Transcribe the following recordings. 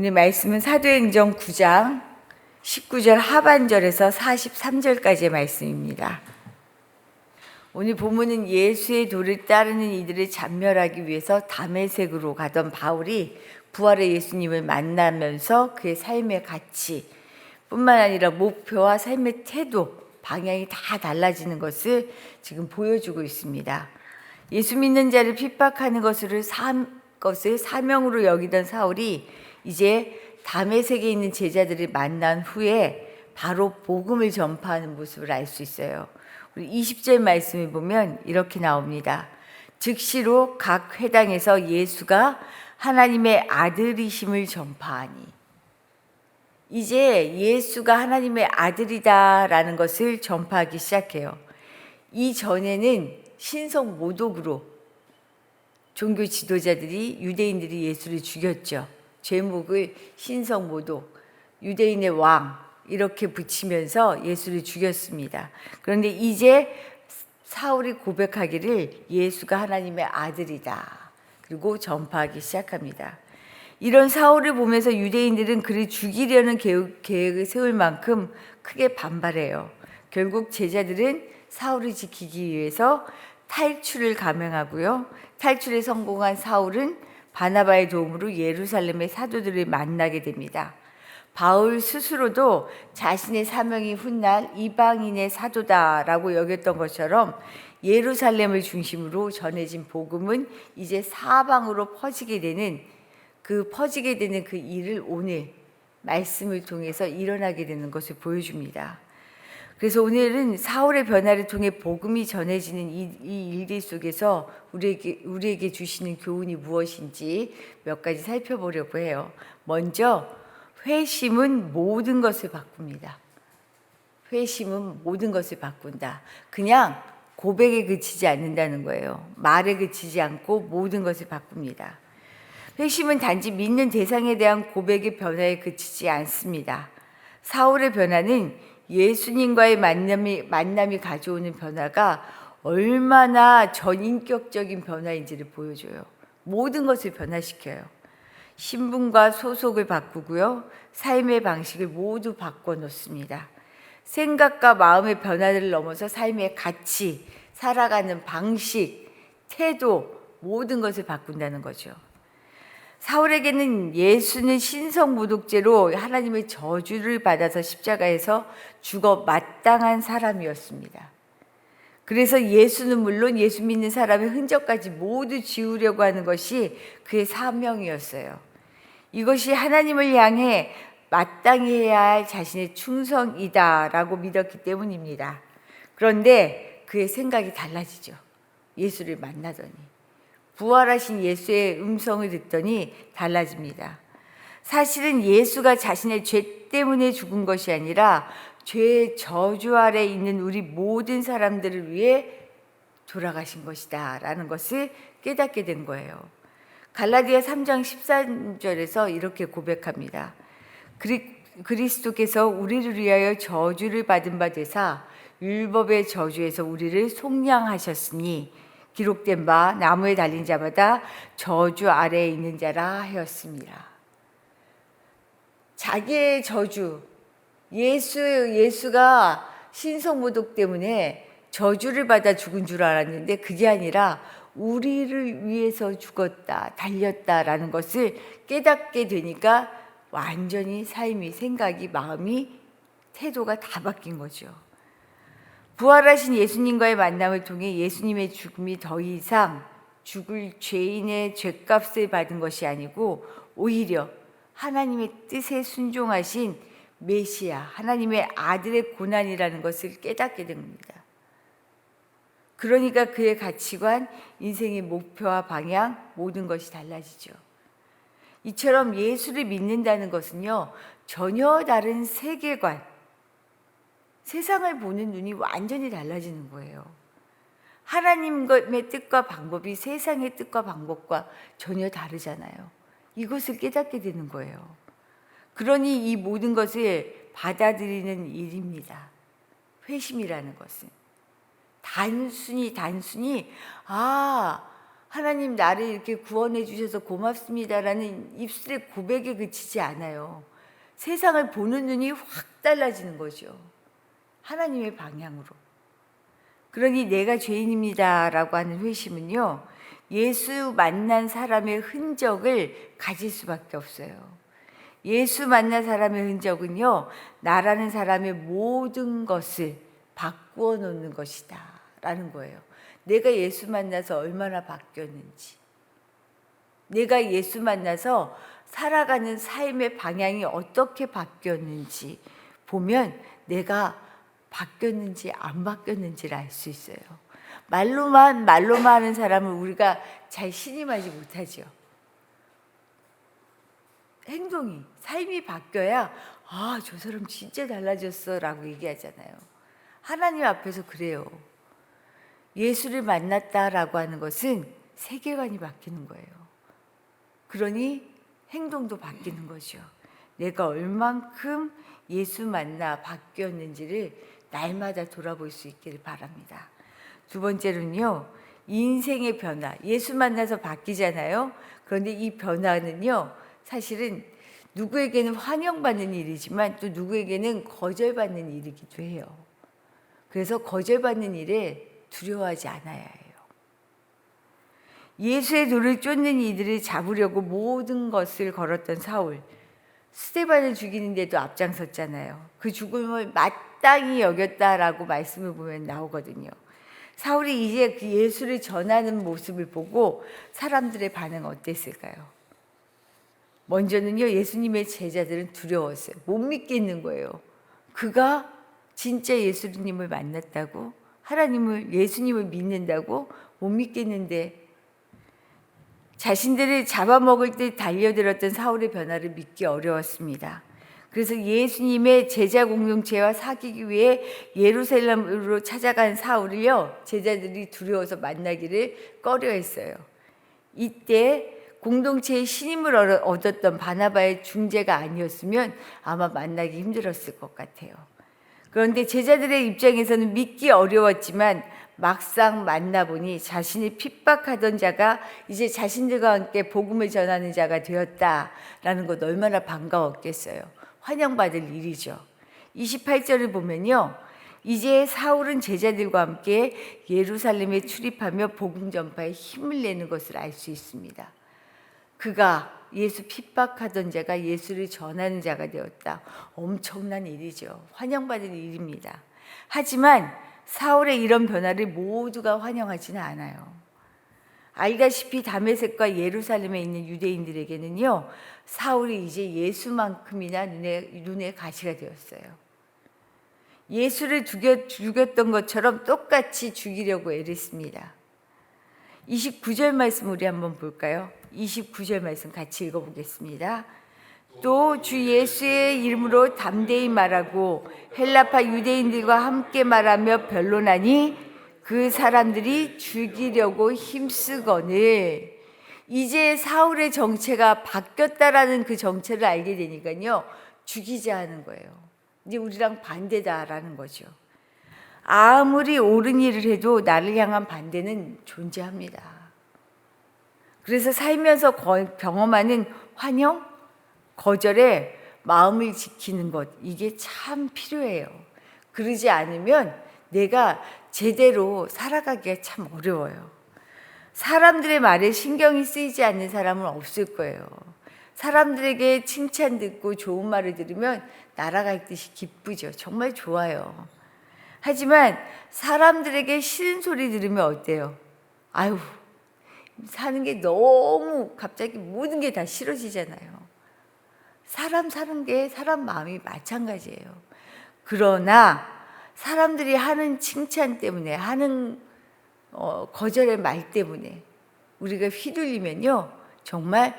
오늘 말씀은 사도행전 9장 19절 하반절에서 43절까지의 말씀입니다. 오늘 본문은 예수의 도를 따르는 이들을 잡멸하기 위해서 다메섹으로 가던 바울이 부활의 예수님을 만나면서 그의 삶의 가치 뿐만 아니라 목표와 삶의 태도, 방향이 다 달라지는 것을 지금 보여주고 있습니다. 예수 믿는 자를 핍박하는 것을 사명으로 여기던 사울이 이제 다메섹에 있는 제자들을 만난 후에 바로 복음을 전파하는 모습을 알 수 있어요. 우리 20절 말씀을 보면 이렇게 나옵니다. 즉시로 각 회당에서 예수가 하나님의 아들이심을 전파하니, 이제 예수가 하나님의 아들이다라는 것을 전파하기 시작해요. 이전에는 신성 모독으로 종교 지도자들이 유대인들이 예수를 죽였죠. 제목을 신성 모독, 유대인의 왕 이렇게 붙이면서 예수를 죽였습니다. 그런데 이제 사울이 고백하기를 예수가 하나님의 아들이다. 그리고 전파하기 시작합니다. 이런 사울을 보면서 유대인들은 그를 죽이려는 계획을 세울 만큼 크게 반발해요. 결국 제자들은 사울을 지키기 위해서 탈출을 감행하고요. 탈출에 성공한 사울은 바나바의 도움으로 예루살렘의 사도들을 만나게 됩니다. 바울 스스로도 자신의 사명이 훗날 이방인의 사도다라고 여겼던 것처럼 예루살렘을 중심으로 전해진 복음은 이제 사방으로 퍼지게 되는 그 일을 오늘 말씀을 통해서 일어나게 되는 것을 보여줍니다. 그래서 오늘은 사울의 변화를 통해 복음이 전해지는 이 일들 속에서 우리에게 주시는 교훈이 무엇인지 몇 가지 살펴보려고 해요. 먼저 회심은 모든 것을 바꿉니다. 회심은 모든 것을 바꾼다. 그냥 고백에 그치지 않는다는 거예요. 말에 그치지 않고 모든 것을 바꿉니다. 회심은 단지 믿는 대상에 대한 고백의 변화에 그치지 않습니다. 사울의 변화는 예수님과의 만남이 가져오는 변화가 얼마나 전인격적인 변화인지를 보여줘요. 모든 것을 변화시켜요. 신분과 소속을 바꾸고요. 삶의 방식을 모두 바꿔놓습니다. 생각과 마음의 변화를 넘어서 삶의 가치, 살아가는 방식, 태도, 모든 것을 바꾼다는 거죠. 사울에게는 예수는 신성모독죄로 하나님의 저주를 받아서 십자가에서 죽어 마땅한 사람이었습니다. 그래서 예수는 물론 예수 믿는 사람의 흔적까지 모두 지우려고 하는 것이 그의 사명이었어요. 이것이 하나님을 향해 마땅히 해야 할 자신의 충성이다라고 믿었기 때문입니다. 그런데 그의 생각이 달라지죠. 예수를 만나더니. 부활하신 예수의 음성을 듣더니 달라집니다. 사실은 예수가 자신의 죄 때문에 죽은 것이 아니라 죄의 저주 아래 있는 우리 모든 사람들을 위해 돌아가신 것이다 라는 것을 깨닫게 된 거예요. 갈라디아 3장 13절에서 이렇게 고백합니다. 그리스도께서 우리를 위하여 저주를 받은 바 되사 율법의 저주에서 우리를 속량하셨으니 기록된 바 나무에 달린 자마다 저주 아래에 있는 자라 하였습니다. 자기의 저주, 예수가 신성모독 때문에 저주를 받아 죽은 줄 알았는데 그게 아니라 우리를 위해서 죽었다, 달렸다라는 것을 깨닫게 되니까 완전히 삶이, 생각이, 마음이, 태도가 다 바뀐 거죠. 부활하신 예수님과의 만남을 통해 예수님의 죽음이 더 이상 죽을 죄인의 죄값을 받은 것이 아니고 오히려 하나님의 뜻에 순종하신 메시아, 하나님의 아들의 고난이라는 것을 깨닫게 됩니다. 그러니까 그의 가치관, 인생의 목표와 방향, 모든 것이 달라지죠. 이처럼 예수를 믿는다는 것은요, 전혀 다른 세계관, 세상을 보는 눈이 완전히 달라지는 거예요. 하나님의 뜻과 방법이 세상의 뜻과 방법과 전혀 다르잖아요. 이것을 깨닫게 되는 거예요. 그러니 이 모든 것을 받아들이는 일입니다. 회심이라는 것은. 단순히 하나님 나를 이렇게 구원해 주셔서 고맙습니다라는 입술의 고백에 그치지 않아요. 세상을 보는 눈이 확 달라지는 거죠. 하나님의 방향으로. 그러니 내가 죄인입니다라고 하는 회심은요, 예수 만난 사람의 흔적을 가질 수밖에 없어요. 예수 만난 사람의 흔적은요, 나라는 사람의 모든 것을 바꾸어 놓는 것이다 라는 거예요. 내가 예수 만나서 얼마나 바뀌었는지, 내가 예수 만나서 살아가는 삶의 방향이 어떻게 바뀌었는지 보면 내가 바뀌었는지 안 바뀌었는지를 알 수 있어요. 말로만 하는 사람을 우리가 잘 신임하지 못하죠. 행동이, 삶이 바뀌어야 저 사람 진짜 달라졌어 라고 얘기하잖아요. 하나님 앞에서 그래요. 예수를 만났다라고 하는 것은 세계관이 바뀌는 거예요. 그러니 행동도 바뀌는 거죠. 내가 얼만큼 예수 만나 바뀌었는지를 날마다 돌아볼 수 있기를 바랍니다. 두 번째로는요, 인생의 변화. 예수 만나서 바뀌잖아요. 그런데 이 변화는요, 사실은 누구에게는 환영받는 일이지만 또 누구에게는 거절받는 일이기도 해요. 그래서 거절받는 일에 두려워하지 않아야 해요. 예수의 돌을 쫓는 이들을 잡으려고 모든 것을 걸었던 사울, 스데반을 죽이는데도 앞장섰잖아요. 그 죽음을 마땅히 여겼다라고 말씀을 보면 나오거든요. 사울이 이제 그 예수를 전하는 모습을 보고 사람들의 반응은 어땠을까요? 먼저는요, 예수님의 제자들은 두려웠어요. 못 믿겠는 거예요. 그가 진짜 예수님을 만났다고? 예수님을 믿는다고? 못 믿겠는데, 자신들을 잡아먹을 때 달려들었던 사울의 변화를 믿기 어려웠습니다. 그래서 예수님의 제자 공동체와 사귀기 위해 예루살렘으로 찾아간 사울을요, 제자들이 두려워서 만나기를 꺼려했어요. 이때 공동체의 신임을 얻었던 바나바의 중재가 아니었으면 아마 만나기 힘들었을 것 같아요. 그런데 제자들의 입장에서는 믿기 어려웠지만 막상 만나보니 자신이 핍박하던 자가 이제 자신들과 함께 복음을 전하는 자가 되었다라는 것 얼마나 반가웠겠어요. 환영받을 일이죠. 28절을 보면요, 이제 사울은 제자들과 함께 예루살렘에 출입하며 복음 전파에 힘을 내는 것을 알 수 있습니다. 그가 예수 핍박하던 자가 예수를 전하는 자가 되었다. 엄청난 일이죠. 환영받을 일입니다. 하지만 사울의 이런 변화를 모두가 환영하지는 않아요. 알다시피 다메섹과 예루살렘에 있는 유대인들에게는요, 사울이 이제 예수만큼이나 눈에 가시가 되었어요. 예수를 죽였던 것처럼 똑같이 죽이려고 애랬습니다. 29절 말씀 우리 한번 볼까요? 29절 말씀 같이 읽어보겠습니다. 또 주 예수의 이름으로 담대히 말하고 헬라파 유대인들과 함께 말하며 변론하니 그 사람들이 죽이려고 힘쓰거늘. 이제 사울의 정체가 바뀌었다라는 그 정체를 알게 되니까요, 죽이자 하는 거예요. 이제 우리랑 반대다라는 거죠. 아무리 옳은 일을 해도 나를 향한 반대는 존재합니다. 그래서 살면서 경험하는 환영, 거절에 마음을 지키는 것, 이게 참 필요해요. 그러지 않으면 내가 제대로 살아가기가 참 어려워요. 사람들의 말에 신경이 쓰이지 않는 사람은 없을 거예요. 사람들에게 칭찬 듣고 좋은 말을 들으면 날아갈 듯이 기쁘죠. 정말 좋아요. 하지만 사람들에게 싫은 소리 들으면 어때요? 아유, 사는 게 너무 갑자기 모든 게 다 싫어지잖아요. 사람 사는 게 사람 마음이 마찬가지예요. 그러나 사람들이 하는 칭찬 때문에, 하는 거절의 말 때문에 우리가 휘둘리면요, 정말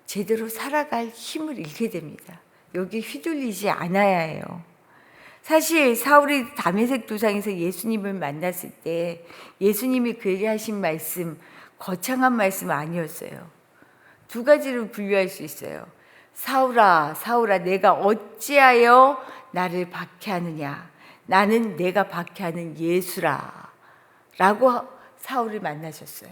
제대로 살아갈 힘을 잃게 됩니다. 여기 휘둘리지 않아야 해요. 사실 사울이 다메섹 도상에서 예수님을 만났을 때 예수님이 그에게 하신 말씀, 거창한 말씀 아니었어요. 두 가지로 분류할 수 있어요. 사울아, 사울아, 내가 어찌하여 나를 박해하느냐? 나는 내가 박해하는 예수라 라고 사울을 만나셨어요.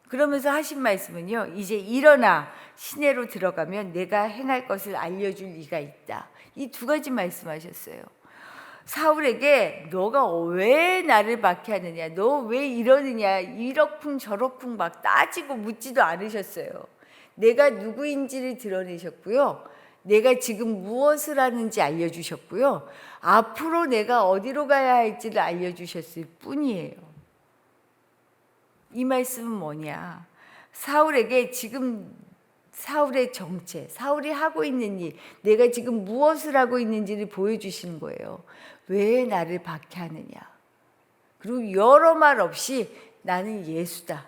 그러면서 하신 말씀은요, 이제 일어나 시내로 들어가면 내가 행할 것을 알려줄 이가 있다. 이 두 가지 말씀하셨어요. 사울에게 너가 왜 나를 박해하느냐, 너 왜 이러느냐, 이러쿵 저러쿵 막 따지고 묻지도 않으셨어요. 내가 누구인지를 드러내셨고요, 내가 지금 무엇을 하는지 알려주셨고요, 앞으로 내가 어디로 가야 할지를 알려주셨을 뿐이에요. 이 말씀은 뭐냐, 사울에게 지금 사울의 정체, 사울이 하고 있는 일, 내가 지금 무엇을 하고 있는지를 보여주시는 거예요. 왜 나를 박해하느냐. 그리고 여러 말 없이 나는 예수다.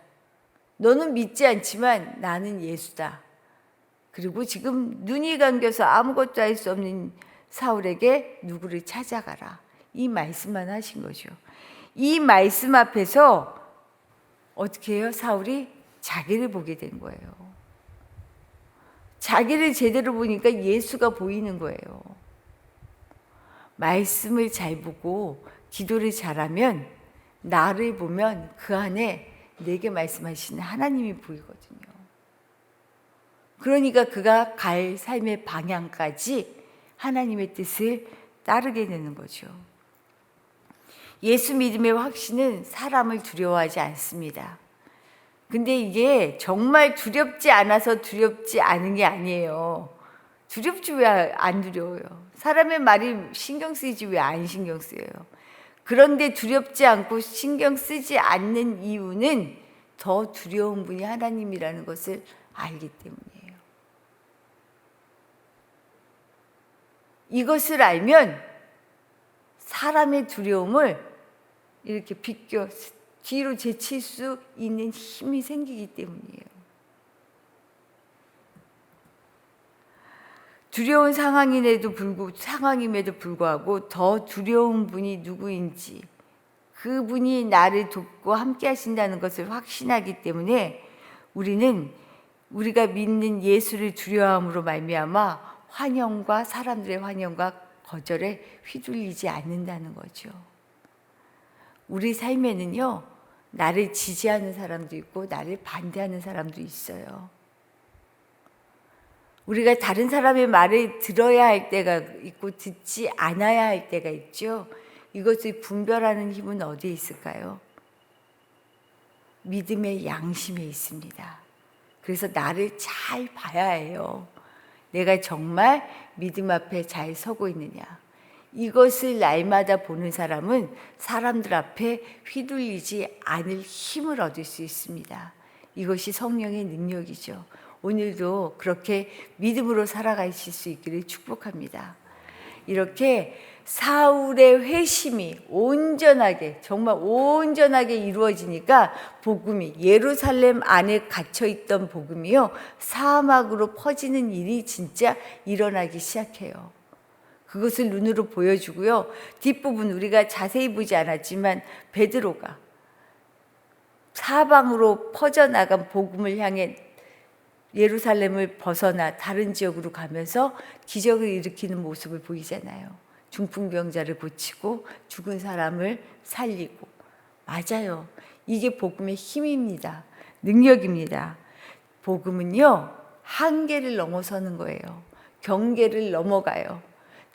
너는 믿지 않지만 나는 예수다. 그리고 지금 눈이 감겨서 아무것도 할 수 없는 사울에게 누구를 찾아가라. 이 말씀만 하신 거죠. 이 말씀 앞에서 어떻게 해요? 사울이 자기를 보게 된 거예요. 자기를 제대로 보니까 예수가 보이는 거예요. 말씀을 잘 보고 기도를 잘하면, 나를 보면 그 안에 내게 말씀하시는 하나님이 보이거든요. 그러니까 그가 갈 삶의 방향까지 하나님의 뜻을 따르게 되는 거죠. 예수 믿음의 확신은 사람을 두려워하지 않습니다. 근데 이게 정말 두렵지 않아서 두렵지 않은 게 아니에요. 두렵지 왜 안 두려워요? 사람의 말이 신경 쓰이지 왜 안 신경 쓰여요? 그런데 두렵지 않고 신경 쓰지 않는 이유는 더 두려운 분이 하나님이라는 것을 알기 때문이에요. 이것을 알면 사람의 두려움을 이렇게 비껴 뒤로 제칠 수 있는 힘이 생기기 때문이에요. 두려운 상황임에도 불구하고 더 두려운 분이 누구인지, 그분이 나를 돕고 함께 하신다는 것을 확신하기 때문에 우리는 우리가 믿는 예수를 두려워함으로 말미암아 환영과 사람들의 환영과 거절에 휘둘리지 않는다는 거죠. 우리 삶에는요, 나를 지지하는 사람도 있고 나를 반대하는 사람도 있어요. 우리가 다른 사람의 말을 들어야 할 때가 있고 듣지 않아야 할 때가 있죠. 이것을 분별하는 힘은 어디에 있을까요? 믿음의 양심에 있습니다. 그래서 나를 잘 봐야 해요. 내가 정말 믿음 앞에 잘 서고 있느냐. 이것을 날마다 보는 사람은 사람들 앞에 휘둘리지 않을 힘을 얻을 수 있습니다. 이것이 성령의 능력이죠. 오늘도 그렇게 믿음으로 살아가실 수 있기를 축복합니다. 이렇게 사울의 회심이 온전하게, 정말 온전하게 이루어지니까 복음이, 예루살렘 안에 갇혀있던 복음이요, 사막으로 퍼지는 일이 진짜 일어나기 시작해요. 그것을 눈으로 보여주고요. 뒷부분 우리가 자세히 보지 않았지만 베드로가 사방으로 퍼져나간 복음을 향해 예루살렘을 벗어나 다른 지역으로 가면서 기적을 일으키는 모습을 보이잖아요. 중풍병자를 고치고 죽은 사람을 살리고. 맞아요. 이게 복음의 힘입니다. 능력입니다. 복음은요, 한계를 넘어서는 거예요. 경계를 넘어가요.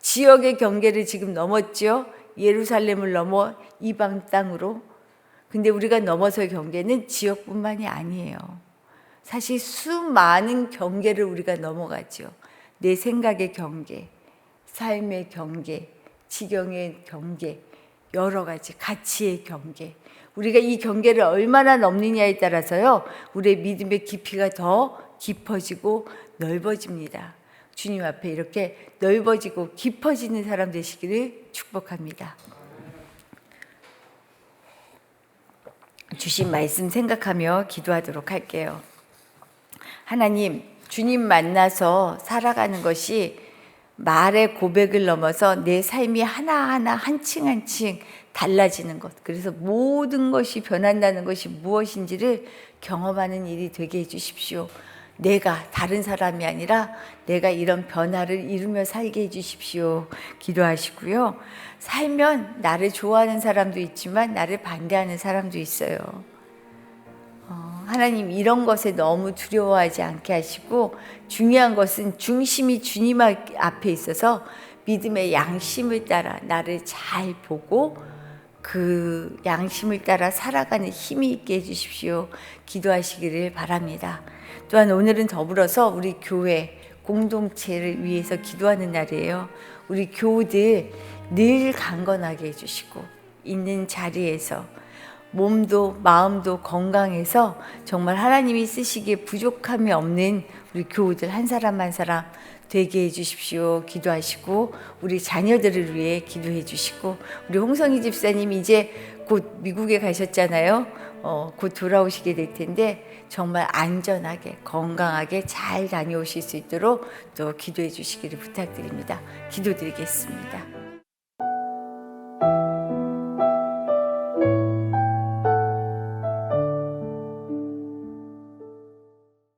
지역의 경계를 지금 넘었죠. 예루살렘을 넘어 이방 땅으로. 근데 우리가 넘어설 경계는 지역뿐만이 아니에요. 사실 수많은 경계를 우리가 넘어가죠. 내 생각의 경계, 삶의 경계, 지경의 경계, 여러 가지 가치의 경계. 우리가 이 경계를 얼마나 넘느냐에 따라서요, 우리의 믿음의 깊이가 더 깊어지고 넓어집니다. 주님 앞에 이렇게 넓어지고 깊어지는 사람 되시기를 축복합니다. 주신 말씀 생각하며 기도하도록 할게요. 하나님, 주님 만나서 살아가는 것이 말의 고백을 넘어서 내 삶이 하나하나 한층 한층 달라지는 것, 그래서 모든 것이 변한다는 것이 무엇인지를 경험하는 일이 되게 해주십시오. 내가 다른 사람이 아니라 내가 이런 변화를 이루며 살게 해주십시오. 기도하시고요. 살면 나를 좋아하는 사람도 있지만 나를 반대하는 사람도 있어요. 하나님 하나님 이런 것에 너무 두려워하지 않게 하시고 중요한 것은 중심이 주님 앞에 있어서 믿음의 양심을 따라 나를 잘 보고 그 양심을 따라 살아가는 힘이 있게 해주십시오. 기도하시기를 바랍니다. 또한 오늘은 더불어서 우리 교회 공동체를 위해서 기도하는 날이에요. 우리 교우들 늘 강건하게 해주시고 있는 자리에서 몸도 마음도 건강해서 정말 하나님이 쓰시기에 부족함이 없는 우리 교우들 한 사람 한 사람 되게 해주십시오. 기도하시고 우리 자녀들을 위해 기도해 주시고 우리 홍성희 집사님이 이제 곧 미국에 가셨잖아요. 곧 돌아오시게 될 텐데 정말 안전하게 건강하게 잘 다녀오실 수 있도록 또 기도해 주시기를 부탁드립니다. 기도드리겠습니다.